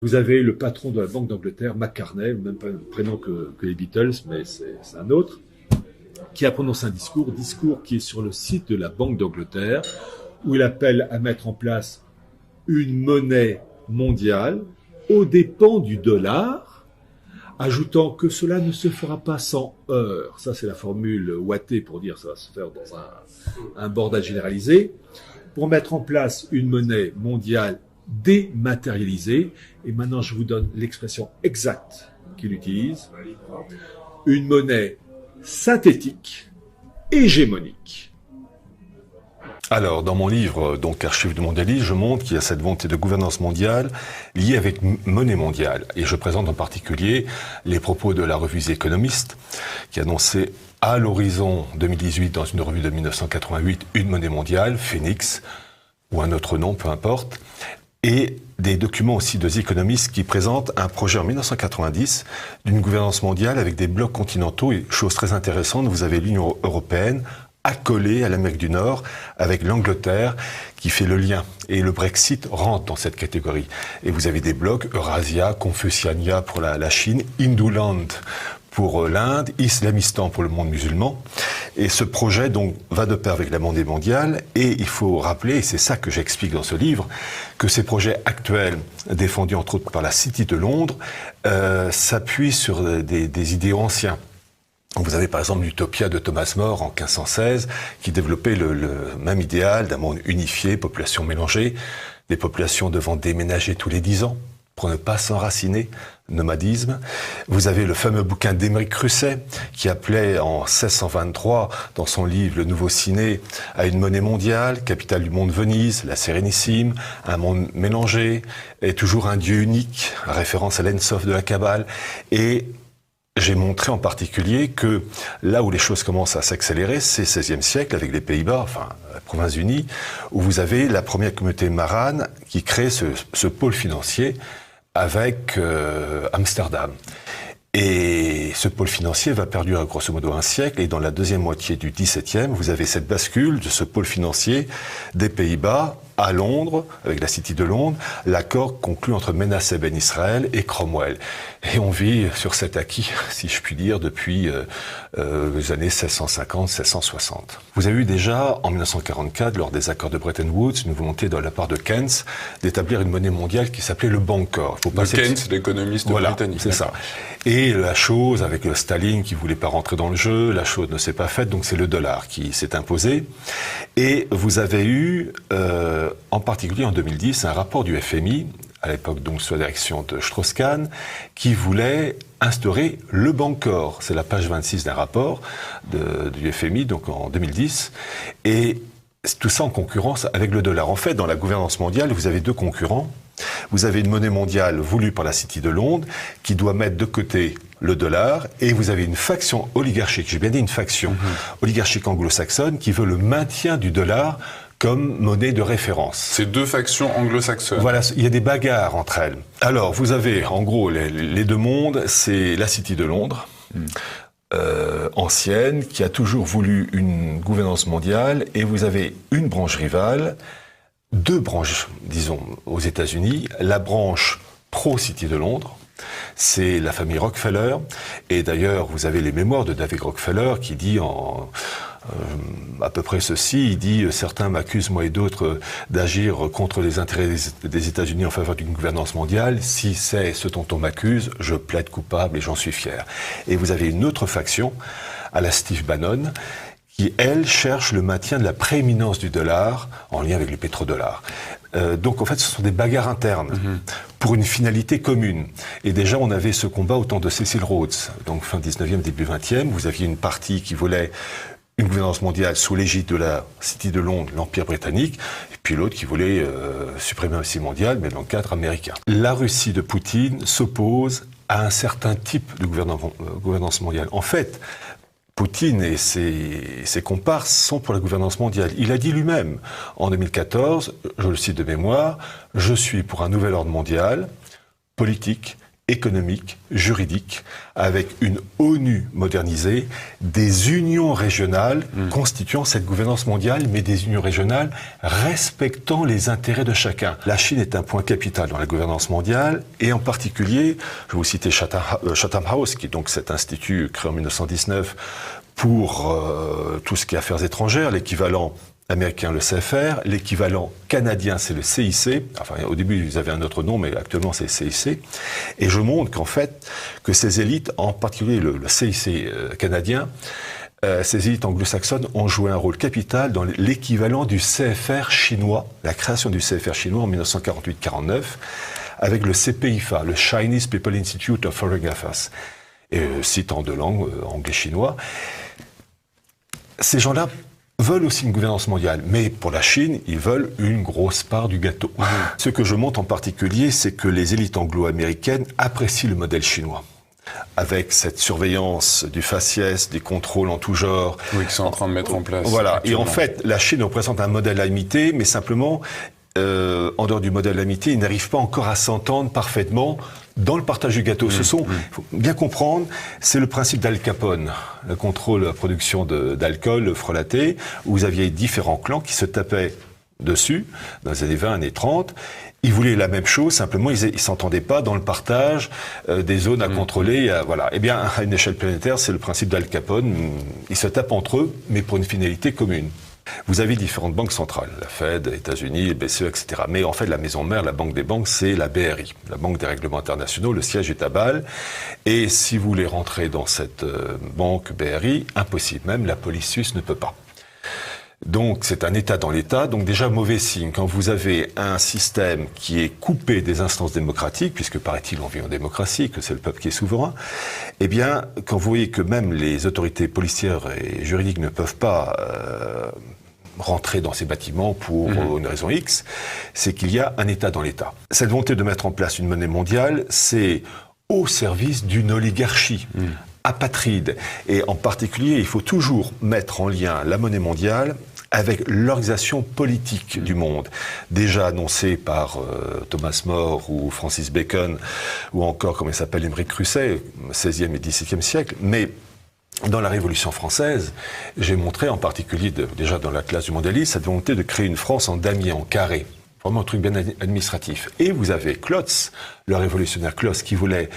Vous avez le patron de la Banque d'Angleterre, McCartney, même pas le prénom que les Beatles, mais c'est un autre, qui a prononcé un discours qui est sur le site de la Banque d'Angleterre, où il appelle à mettre en place une monnaie mondiale aux dépens du dollar, ajoutant que cela ne se fera pas sans heurts. Ça, c'est la formule ouatée pour dire que ça va se faire dans un bordel généralisé, pour mettre en place une monnaie mondiale dématérialisée. Et maintenant, je vous donne l'expression exacte qu'il utilise. Une monnaie synthétique, hégémonique. Alors, dans mon livre, donc Archives du mondialisme, je montre qu'il y a cette volonté de gouvernance mondiale liée avec monnaie mondiale. Et je présente en particulier les propos de la revue The Economist, qui annonçait à l'horizon 2018, dans une revue de 1988, une monnaie mondiale, Phoenix, ou un autre nom, peu importe, et des documents aussi de The Economist qui présentent un projet en 1990 d'une gouvernance mondiale avec des blocs continentaux. Et chose très intéressante, vous avez l'Union européenne accolée à l'Amérique du Nord avec l'Angleterre qui fait le lien. Et le Brexit rentre dans cette catégorie. Et vous avez des blocs, Eurasia, Confuciania pour la Chine, Hinduland pour l'Inde, Islamistan pour le monde musulman. Et ce projet donc va de pair avec la monnaie mondiale. Et il faut rappeler, et c'est ça que j'explique dans ce livre, que ces projets actuels, défendus entre autres par la City de Londres, s'appuient sur des idéaux anciens. Vous avez par exemple l'Utopia de Thomas More en 1516 qui développait le même idéal d'un monde unifié, population mélangée, des populations devant déménager tous les 10 ans pour ne pas s'enraciner, nomadisme. Vous avez le fameux bouquin d'Émeric Crusset qui appelait en 1623 dans son livre Le Nouveau Ciné à une monnaie mondiale, capitale du monde Venise, la Sérénissime, un monde mélangé, et toujours un Dieu unique, référence à l'Ensof de la Kabbale. Et j'ai montré en particulier que là où les choses commencent à s'accélérer, c'est le XVIe siècle avec les Pays-Bas, enfin la Province-Unie, où vous avez la première communauté marane qui crée ce pôle financier avec Amsterdam. Et ce pôle financier va perdurer grosso modo un siècle, et dans la deuxième moitié du XVIIe, vous avez cette bascule de ce pôle financier des Pays-Bas à Londres, avec la City de Londres, l'accord conclu entre Menasseh Ben Israël et Cromwell. Et on vit sur cet acquis, si je puis dire, depuis les années 1650-1660. Vous avez eu déjà, en 1944, lors des accords de Bretton Woods, une volonté de la part de Keynes d'établir une monnaie mondiale qui s'appelait le Bancor. Keynes, l'économiste britannique. C'est ça. Et la chose, avec Staline qui voulait pas rentrer dans le jeu, la chose ne s'est pas faite, donc c'est le dollar qui s'est imposé. Et vous avez eu, en particulier en 2010, un rapport du FMI, à l'époque donc sous la direction de Strauss-Kahn, qui voulait instaurer le Bancor. C'est la page 26 d'un rapport du FMI, donc en 2010. Et tout ça en concurrence avec le dollar. En fait, dans la gouvernance mondiale, vous avez deux concurrents. Vous avez une monnaie mondiale voulue par la City de Londres qui doit mettre de côté le dollar, et vous avez une faction oligarchique, j'ai bien dit une faction oligarchique anglo-saxonne qui veut le maintien du dollar comme monnaie de référence. Ces deux factions anglo-saxonnes. Voilà, il y a des bagarres entre elles. Alors, vous avez, en gros, les deux mondes, c'est la City de Londres, ancienne, qui a toujours voulu une gouvernance mondiale, et vous avez une branche rivale, deux branches, disons, aux États-Unis. La branche pro-City de Londres, c'est la famille Rockefeller. Et d'ailleurs, vous avez les mémoires de David Rockefeller qui dit à peu près ceci. Il dit « Certains m'accusent, moi et d'autres, d'agir contre les intérêts des États-Unis en faveur d'une gouvernance mondiale. Si c'est ce dont on m'accuse, je plaide coupable et j'en suis fier. » Et vous avez une autre faction, à la Steve Bannon, qui, elle, cherche le maintien de la prééminence du dollar en lien avec le pétrodollar. Donc, en fait, ce sont des bagarres internes pour une finalité commune. Et déjà, on avait ce combat au temps de Cecil Rhodes. Donc, fin 19e, début 20e, vous aviez une partie qui voulait une gouvernance mondiale sous l'égide de la City de Londres, l'Empire britannique, et puis l'autre qui voulait suprématie mondiale, mais dans le cadre américain. La Russie de Poutine s'oppose à un certain type de gouvernance mondiale. En fait, Poutine et ses comparses sont pour la gouvernance mondiale. Il a dit lui-même, en 2014, je le cite de mémoire, « Je suis pour un nouvel ordre mondial, politique, économique, juridique, avec une ONU modernisée, des unions régionales constituant cette gouvernance mondiale, mais des unions régionales respectant les intérêts de chacun. La Chine est un point capital dans la gouvernance mondiale, et en particulier, je vais vous citer Chatham House, qui est donc cet institut créé en 1919 pour tout ce qui est affaires étrangères, l'équivalent américain, le CFR, l'équivalent canadien, c'est le CIC. Enfin, au début, ils avaient un autre nom, mais actuellement, c'est le CIC. Et je montre qu'en fait, que ces élites, en particulier le CIC canadien, ces élites anglo-saxonnes ont joué un rôle capital dans l'équivalent du CFR chinois, la création du CFR chinois en 1948-49, avec le CPIFA, le Chinese People Institute of Foreign Affairs, citant deux langues, anglais-chinois. Ces gens-là veulent aussi une gouvernance mondiale, mais pour la Chine, ils veulent une grosse part du gâteau. Ce que je montre en particulier, c'est que les élites anglo-américaines apprécient le modèle chinois, avec cette surveillance du faciès, des contrôles en tout genre. Oui, qu'ils sont en train de mettre en place. Voilà, et en fait, la Chine représente un modèle à imiter, mais simplement, en dehors du modèle à imiter, ils n'arrivent pas encore à s'entendre parfaitement dans le partage du gâteau. Il faut bien comprendre, c'est le principe d'Al Capone, le contrôle de la production d'alcool frelaté, où vous aviez différents clans qui se tapaient dessus, dans les années 20, années 30. Ils voulaient la même chose, simplement ils s'entendaient pas dans le partage des zones à contrôler. Voilà. Eh bien, à une échelle planétaire, c'est le principe d'Al Capone. Ils se tapent entre eux, mais pour une finalité commune. Vous avez différentes banques centrales, la Fed, les États-Unis, le BCE, etc. Mais en fait, la maison mère, la banque des banques, c'est la BRI, la Banque des règlements internationaux. Le siège est à Bâle. Et si vous voulez rentrer dans cette banque BRI, impossible. Même la police suisse ne peut pas. Donc, c'est un État dans l'État. Donc, déjà, mauvais signe. Quand vous avez un système qui est coupé des instances démocratiques, puisque, paraît-il, on vit en démocratie, que c'est le peuple qui est souverain, eh bien, quand vous voyez que même les autorités policières et juridiques ne peuvent pas rentrer dans ces bâtiments pour une raison X, c'est qu'il y a un État dans l'État. Cette volonté de mettre en place une monnaie mondiale, c'est au service d'une oligarchie apatride. Et en particulier, il faut toujours mettre en lien la monnaie mondiale avec l'organisation politique du monde, déjà annoncée par Thomas More ou Francis Bacon, ou encore, comment il s'appelle, Émeric Crusset, 16e et 17e siècle, mais dans la Révolution française, j'ai montré en particulier, déjà dans la classe du mondialisme, cette volonté de créer une France en damier, en carré. Vraiment un truc bien administratif. Et vous avez Klotz, le révolutionnaire Klotz, qui voulait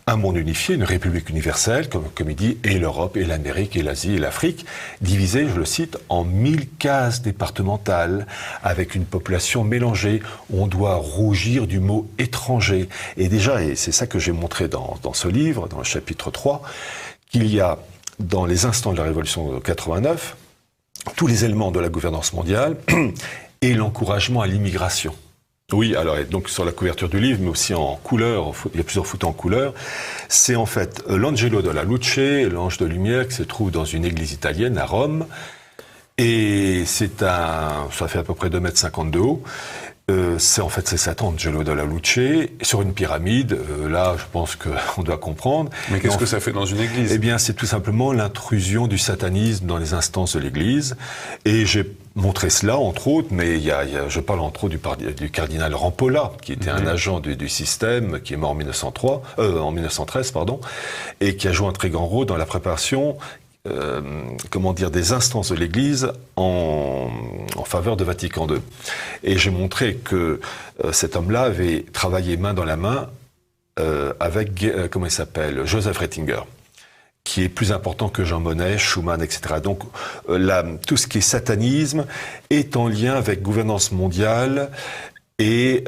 un monde unifié, une république universelle, comme il dit, et l'Europe, et l'Amérique, et l'Asie, et l'Afrique, divisée, je le cite, en 1000 cases départementales, avec une population mélangée. On doit rougir du mot étranger. Et déjà, et c'est ça que j'ai montré dans ce livre, dans le chapitre 3, qu'il y a, dans les instants de la Révolution de 89, tous les éléments de la gouvernance mondiale et l'encouragement à l'immigration. Oui, alors, et donc sur la couverture du livre, mais aussi en couleur, il y a plusieurs photos en couleur, c'est en fait l'Angelo della Luce, l'ange de lumière, qui se trouve dans une église italienne à Rome, et ça fait à peu près 2,50 m de haut. C'est cet Angelo della Luce sur une pyramide. Là, je pense qu'on doit comprendre. Mais qu'est-ce que ça fait dans une église? Eh bien, c'est tout simplement l'intrusion du satanisme dans les instances de l'église. Et j'ai montré cela, entre autres, mais je parle entre autres du cardinal Rampolla, qui était un agent du système, qui est mort en 1913, et qui a joué un très grand rôle dans la préparation des instances de l'Église en faveur de Vatican II. Et j'ai montré que cet homme-là avait travaillé main dans la main avec, Joseph Ratzinger, qui est plus important que Jean Monnet, Schumann, etc. Donc, tout ce qui est satanisme est en lien avec gouvernance mondiale et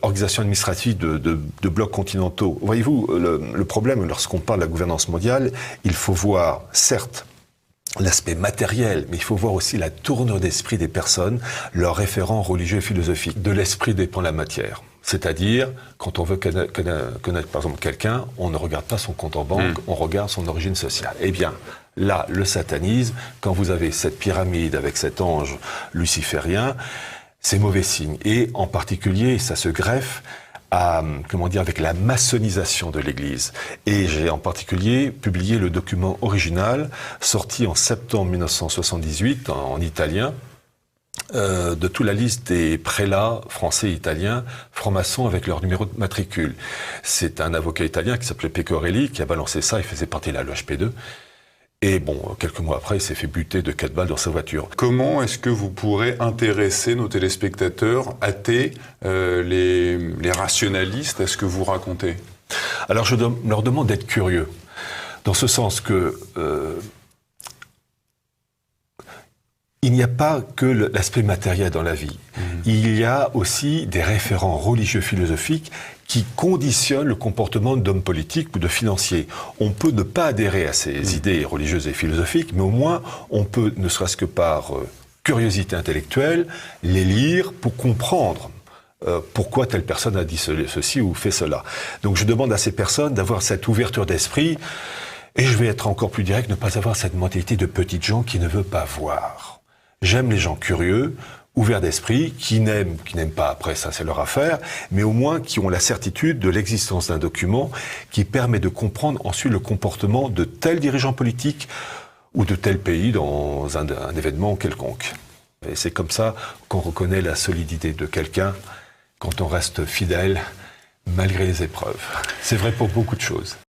organisation administrative de blocs continentaux. Voyez-vous, le problème, lorsqu'on parle de la gouvernance mondiale, il faut voir, certes, l'aspect matériel, mais il faut voir aussi la tournure d'esprit des personnes, leurs référents religieux et philosophiques. De l'esprit dépend la matière. C'est-à-dire, quand on veut connaître par exemple quelqu'un, on ne regarde pas son compte en banque, on regarde son origine sociale. Eh bien, là, le satanisme, quand vous avez cette pyramide avec cet ange luciférien, c'est mauvais signe. Et en particulier, ça se greffe avec la maçonnisation de l'Église. Et j'ai en particulier publié le document original, sorti en septembre 1978 en italien, de toute la liste des prélats français et italiens, francs-maçons avec leur numéro de matricule. C'est un avocat italien qui s'appelait Pecorelli qui a balancé ça, il faisait partie de la loge P2. Et bon, quelques mois après, il s'est fait buter de 4 balles dans sa voiture. Comment est-ce que vous pourrez intéresser nos téléspectateurs athées, les rationalistes, à ce que vous racontez? Alors je leur demande d'être curieux, dans ce sens que il n'y a pas que l'aspect matériel dans la vie. Il y a aussi des référents religieux philosophiques qui conditionnent le comportement d'hommes politiques ou de financiers. On peut ne pas adhérer à ces idées religieuses et philosophiques, mais au moins on peut, ne serait-ce que par curiosité intellectuelle, les lire pour comprendre pourquoi telle personne a dit ceci ou fait cela. Donc je demande à ces personnes d'avoir cette ouverture d'esprit, et je vais être encore plus direct, ne pas avoir cette mentalité de petites gens qui ne veut pas voir. J'aime les gens curieux, ouverts d'esprit, qui n'aiment pas, après ça c'est leur affaire, mais au moins qui ont la certitude de l'existence d'un document qui permet de comprendre ensuite le comportement de tel dirigeant politique ou de tel pays dans un événement quelconque. Et c'est comme ça qu'on reconnaît la solidité de quelqu'un quand on reste fidèle malgré les épreuves. C'est vrai pour beaucoup de choses.